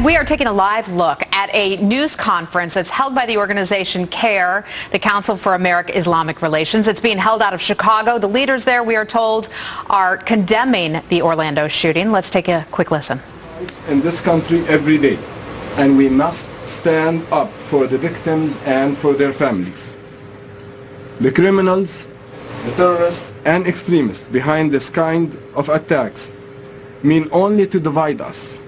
And we are taking a live look at a news conference that's held by the organization C.A.I.R, the Council for American-Islamic Relations. It's being held out of Chicago. The leaders there, we are told, are condemning the Orlando shooting. Let's take a quick listen. In this country every day, and we must stand up for the victims and for their families. The criminals, the terrorists and extremists behind this kind of attacks mean only to divide us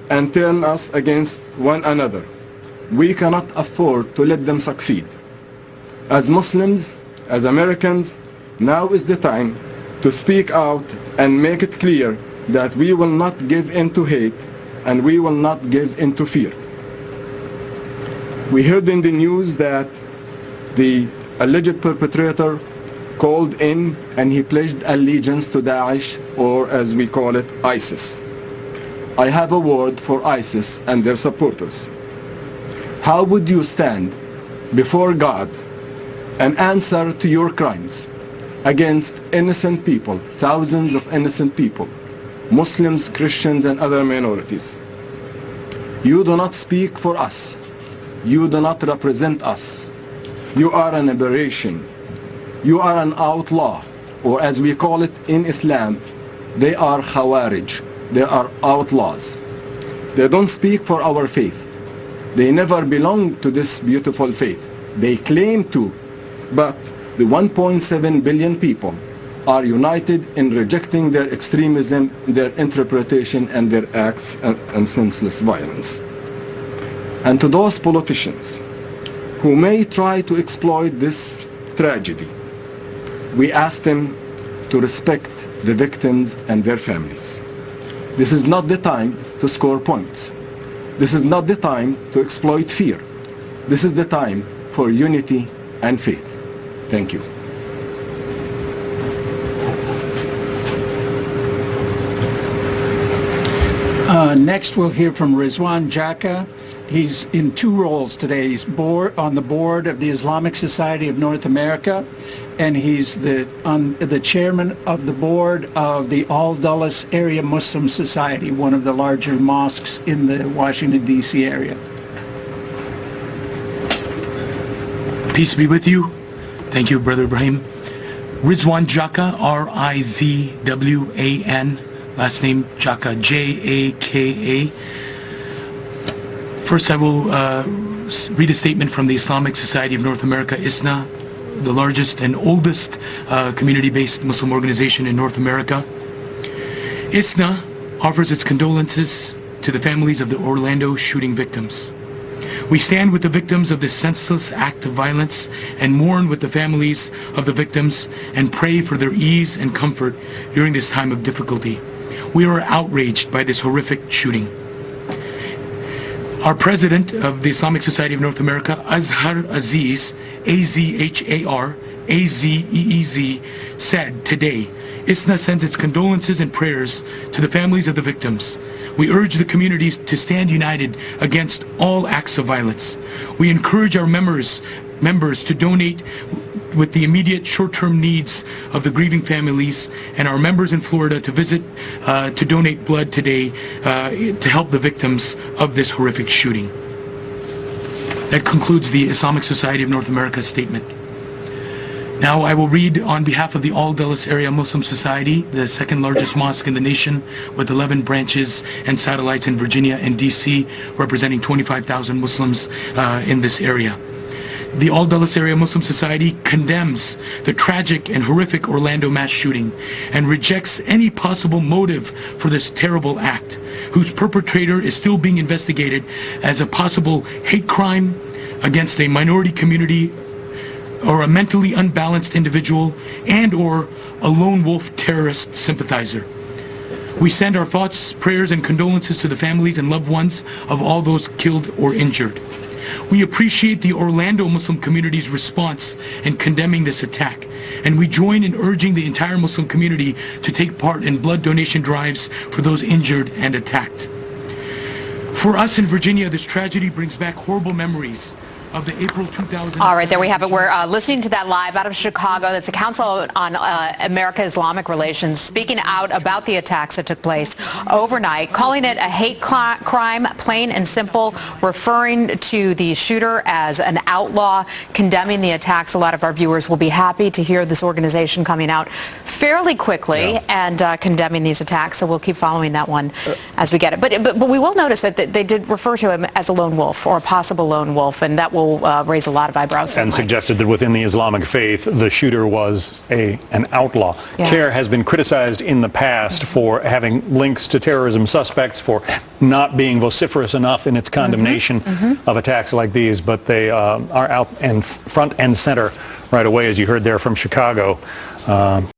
and turn us against one another. We cannot afford to let them succeed. As Muslims, as Americans, now is the time to speak out and make it clear that we will not give in to hate and we will not give in to fear. We heard in the news that the alleged perpetrator called in and he pledged allegiance to Daesh, or as we call it, I.S.I.S. I have a word for ISIS and their supporters. How would you stand before God and answer to your crimes against innocent people, thousands of innocent people, Muslims, Christians and other minorities? You do not speak for us. You do not represent us. You are an aberration. You are an outlaw, or as we call it in Islam, they are Khawarij. They are outlaws. They don't speak for our faith. They never belong to this beautiful faith. They claim to, but the 1.7 billion people are united in rejecting their extremism, their interpretation and their acts and senseless violence. And to those politicians who may try to exploit this tragedy, we ask them to respect the victims and their families. This is not the time to score points. This is not the time to exploit fear. This is the time for unity and faith. Thank you. Next we'll hear from Rizwan Jaka. He's in two roles today. He's on the board of the Islamic Society of North America, and he's the chairman of the board of the Al-Dulles Area Muslim Society, one of the larger mosques in the Washington, D.C. area. Peace be with you. Thank you, Brother Ibrahim. Rizwan Jaka, R-I-Z-W-A-N, last name Jaka, J-A-K-A. First, I will read a statement from the Islamic Society of North America, I.S.I.S, the largest and oldest community-based Muslim organization in North America. I.S.I.S offers its condolences to the families of the Orlando shooting victims. We stand with the victims of this senseless act of violence and mourn with the families of the victims and pray for their ease and comfort during this time of difficulty. We are outraged by this horrific shooting. Our president of the Islamic Society of North America, I.S.I.S, A-Z-H-A-R, A-Z-E-E-Z, said today, I.S.I.S sends its condolences and prayers to the families of the victims. We urge the communities to stand united against all acts of violence. We encourage our members to donate with the immediate short-term needs of the grieving families, and our members in Florida to visit to donate blood today to help the victims of this horrific shooting. That concludes the Islamic Society of North America's statement. Now I will read on behalf of the Al-Dulles Area Muslim Society, the second largest mosque in the nation with 11 branches and satellites in Virginia and D.C., representing 25,000 Muslims in this area. The Al-Dulles Area Muslim Society condemns the tragic and horrific Orlando mass shooting and rejects any possible motive for this terrible act, whose perpetrator is still being investigated as a possible hate crime against a minority community or a mentally unbalanced individual and or a lone wolf terrorist sympathizer. We send our thoughts, prayers, and condolences to the families and loved ones of all those killed or injured. We appreciate the Orlando Muslim community's response in condemning this attack, and we join in urging the entire Muslim community to take part in blood donation drives for those injured and attacked. For us in Virginia, this tragedy brings back horrible memories of the April 2000. All right, there we have it. We're listening to that live out of Chicago. That's the Council on American-Islamic Relations speaking out about the attacks that took place overnight, calling it a hate crime, plain and simple, referring to the shooter as an outlaw, condemning the attacks. A lot of our viewers will be happy to hear this organization coming out fairly quickly and condemning these attacks, so we'll keep following that one as we get it. But we will notice that they did refer to him as a lone wolf or a possible lone wolf, and that will raise a lot of eyebrows. And suggested that within the Islamic faith, the shooter was an outlaw. C.A.I.R has been criticized in the past for having links to terrorism suspects, for not being vociferous enough in its condemnation of attacks like these, but they are out and front and center right away, as you heard there from Chicago.